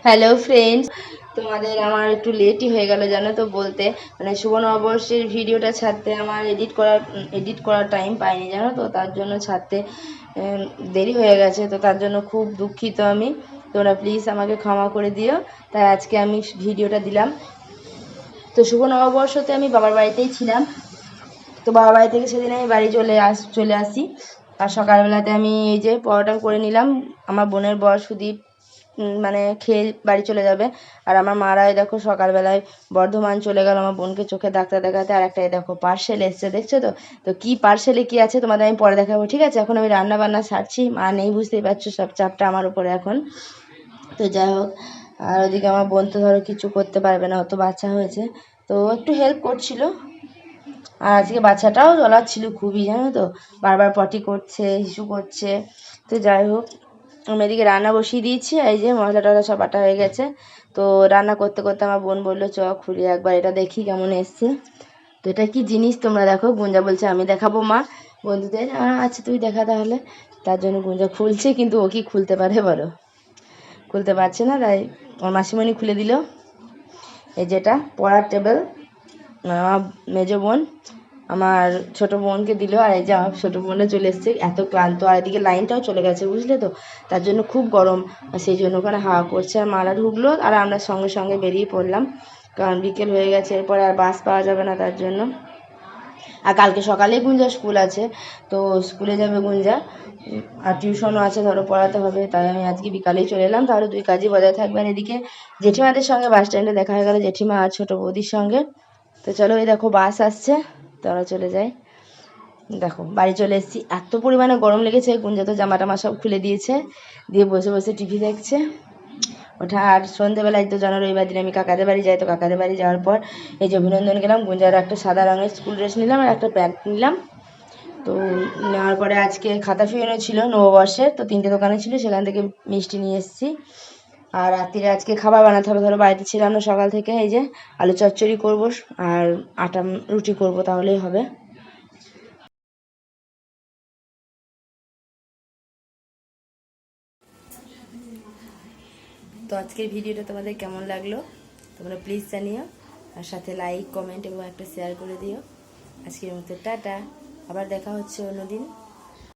Hello friends, তোমাদের আমার একটু লেটই হয়ে গেল জানো তো বলতে, মানে শুভ নববর্ষের ভিডিওটা ছাড়তে আমার এডিট করার টাইম পাইনি জানো তো, তার জন্য ছাড়তে দেরি হয়ে গেছে। তো তার জন্য খুব দুঃখিত আমি, তোমরা প্লিজ আমাকে ক্ষমা করে দিও। তাই আজকে আমি ভিডিওটা দিলাম। তো শুভ নববর্ষতে আমি বাবার বাড়িতেই ছিলাম। তো বাবার বাড়ি থেকে সেদিন আমি বাড়ি চলে আসি। আর সকালবেলাতে আমি এই যে পরোটা করে নিলাম। আমার বোনের বর সুদীপ মানে খেয়ে বাড়ি চলে যাবে। আর আমার মারা এই দেখো সকালবেলায় বর্ধমান চলে গেল আমার বোনকে চোখে ডাক্তার দেখাতে। আর একটা এই দেখো পার্সেল এসছে, দেখছো তো? তো কি পার্সেলে কি আছে তোমাদের আমি পরে দেখাবো, ঠিক আছে? এখন আমি রান্না বান্না সারছি, মা নেই বুঝতেই পারছো, সব চাপটা আমার উপরে এখন। তো যাই হোক, আর ওদিকে আমার বোন তো ধরো কিছু করতে পারবে না, অত বাচ্চা হয়েছে, তো একটু হেল্প করছিল। আর আজকে বাচ্চাটাও জ্বলাচ্ছিল খুবই জানো তো, বারবার পটি করছে, হিসু করছে। তো যাই হোক, আমি এদিকে রান্না বসিয়ে দিয়েছি। এই যে মশলা টশলা সব বাটা হয়ে গেছে। তো রান্না করতে করতে আমার বোন বললো চ খুলি একবার এটা দেখি কেমন এসছে। তো এটা কি জিনিস তোমরা দেখো। গুঞ্জা বলছে আমি দেখাবো মা বন্ধুদের। আচ্ছা তুই দেখা তাহলে। তার জন্য গুঞ্জা খুলছে, কিন্তু ও কি খুলতে পারে বলো? খুলতে পারছে না, তাই ওর মাসিমণি খুলে দিল। এই যেটা পড়ার টেবিল, আমার মেজো বোন আমার ছোট বোনকে দিল। আর এই যে আমার ছোট বোনও চলে এসছে, এত ক্লান্ত। আর এদিকে লাইনটাও চলে গেছে বুঝলে তো, তার জন্য খুব গরম। আর সেই জন্য ওখানে হাওয়া করছে। আর মালা ঢুকলো আর আমরা সঙ্গে সঙ্গে বেরিয়ে পড়লাম, কারণ বিকেল হয়ে গেছে, এরপরে আর বাস পাওয়া যাবে না তার জন্য। আর কালকে সকালে গুঞ্জা স্কুল আছে, তো স্কুলে যাবে গুঞ্জা। আর টিউশনও আছে ধরো, পড়াতে হবে। তাই আমি আজকে বিকালেই চলে এলাম, তাহলে দুই কাজই বজায় থাকবে। আর এদিকে জেঠিমাদের সঙ্গে বাস স্ট্যান্ডে দেখা হয়ে গেল, জেঠিমা আর ছোটো বৌদির সঙ্গে। তো চলো, এই দেখো বাস আসছে, তারা চলে যায়। দেখো বাড়ি চলে এসেছি, এত পরিমাণে গরম লেগেছে। গুঞ্জা তো জামা টামা সব খুলে দিয়েছে, দিয়ে বসে বসে টিভি দেখছে ওঠা। আর সন্ধ্যেবেলায় তো জানো রবিবার দিন আমি কাকাদের বাড়ি যাই, তো কাকাদের বাড়ি যাওয়ার পর এই যে অভিনন্দন গেলাম। গুঞ্জার একটা সাদা রঙের স্কুল ড্রেস নিলাম আর একটা প্যান্ট নিলাম। তো নেওয়ার পরে আজকে খাতা ফিরানো ছিল নববর্ষের, তো 3টে দোকানে ছিল, সেখান থেকে মিষ্টি নিয়ে এসেছি। আর রাত্রিরে আজকে খাবার বানাতে হবে, ধরো বাড়িতে ছিলাম না সকাল থেকে। এই যে আলু চচ্চড়ি করবো আর আটা রুটি করবো, তাহলেই হবে। তো আজকের ভিডিওটা তোমাদের কেমন লাগলো তোমরা প্লিজ জানিও, আর সাথে লাইক কমেন্ট এবং একটা শেয়ার করে দিও। আজকের মতো টাটা, আবার দেখা হচ্ছে অন্যদিন।